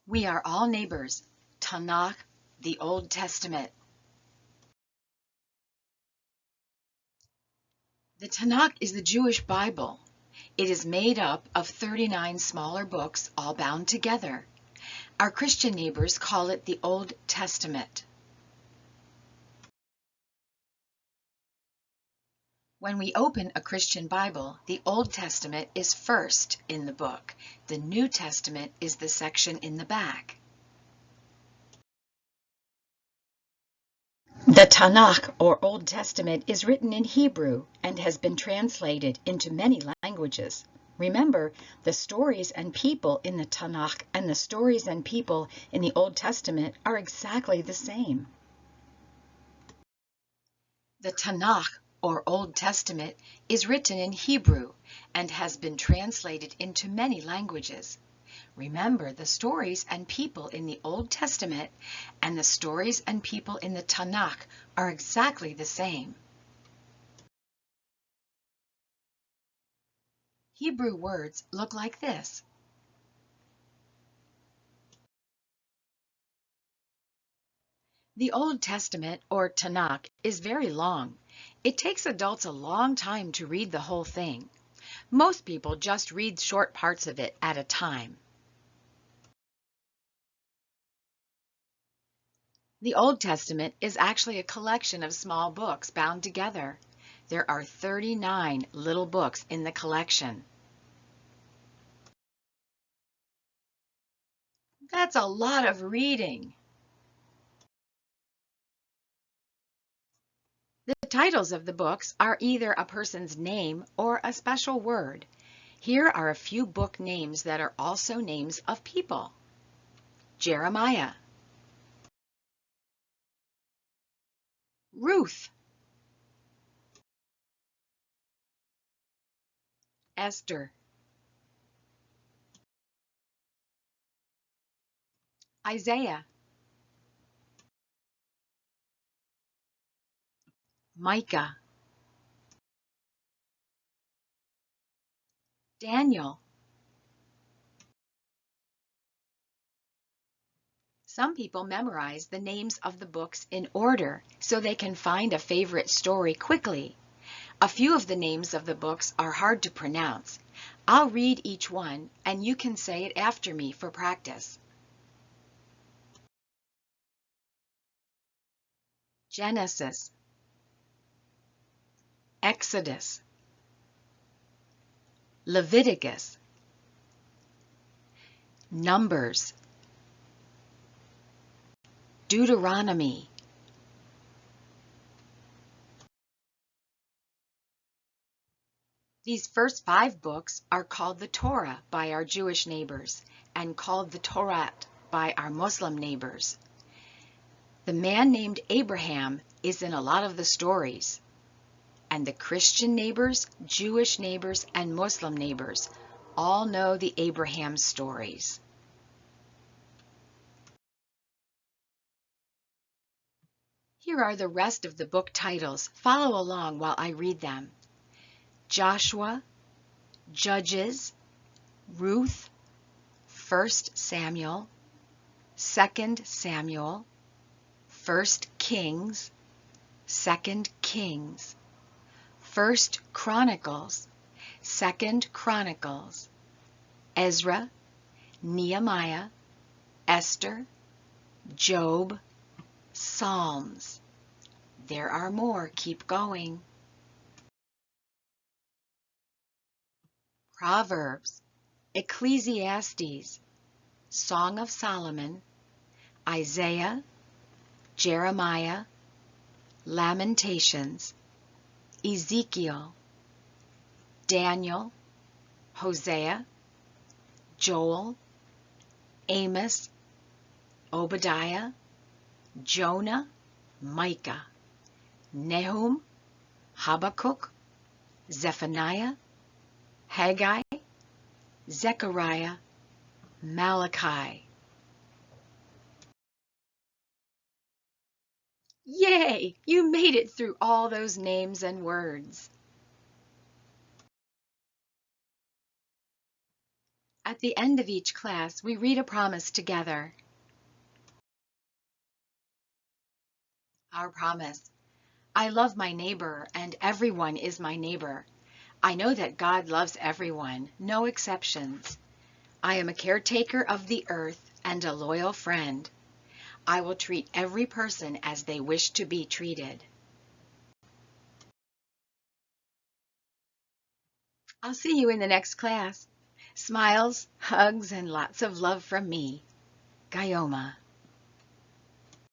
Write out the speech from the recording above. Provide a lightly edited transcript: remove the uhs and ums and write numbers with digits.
We are all neighbors. Tanakh, the Old Testament. The Tanakh is the Jewish Bible. It is made up of 39 smaller books, all bound together. Our Christian neighbors call it the Old Testament. When we open a Christian Bible, the Old Testament is first in the book. The New Testament is the section in the back. The Tanakh, or Old Testament, is written in Hebrew and has been translated into many languages. Remember, the stories and people in the Tanakh and the stories and people in the Old Testament are exactly the same. The Tanakh, or Old Testament, is written in Hebrew and has been translated into many languages. Remember, the stories and people in the Old Testament and the stories and people in the Tanakh are exactly the same. Hebrew words look like this. The Old Testament, or Tanakh, is very long. It takes adults a long time to read the whole thing. Most people just read short parts of it at a time. The Old Testament is actually a collection of small books bound together. There are 39 little books in the collection. That's a lot of reading. The titles of the books are either a person's name or a special word. Here are a few book names that are also names of people. Jeremiah, Ruth, Esther, Isaiah, Micah, Daniel. Some people memorize the names of the books in order so they can find a favorite story quickly. A few of the names of the books are hard to pronounce. I'll read each one and you can say it after me for practice. Genesis, Exodus, Leviticus, Numbers, Deuteronomy. These first 5 books are called the Torah by our Jewish neighbors and called the Torah by our Muslim neighbors. The man named Abraham is in a lot of the stories. And the Christian neighbors, Jewish neighbors, and Muslim neighbors all know the Abraham stories. Here are the rest of the book titles. Follow along while I read them. Joshua, Judges, Ruth, 1 Samuel, 2 Samuel, 1 Kings, 2 Kings, 1 Chronicles, 2 Chronicles, Ezra, Nehemiah, Esther, Job, Psalms. There are more. Keep going. Proverbs, Ecclesiastes, Song of Solomon, Isaiah, Jeremiah, Lamentations, Ezekiel, Daniel, Hosea, Joel, Amos, Obadiah, Jonah, Micah, Nahum, Habakkuk, Zephaniah, Haggai, Zechariah, Malachi. Yay! You made it through all those names and words. At the end of each class, we read a promise together. Our promise. I love my neighbor, and everyone is my neighbor. I know that God loves everyone, no exceptions. I am a caretaker of the earth and a loyal friend. I will treat every person as they wish to be treated. I'll see you in the next class. Smiles, hugs, and lots of love from me, Gayoma.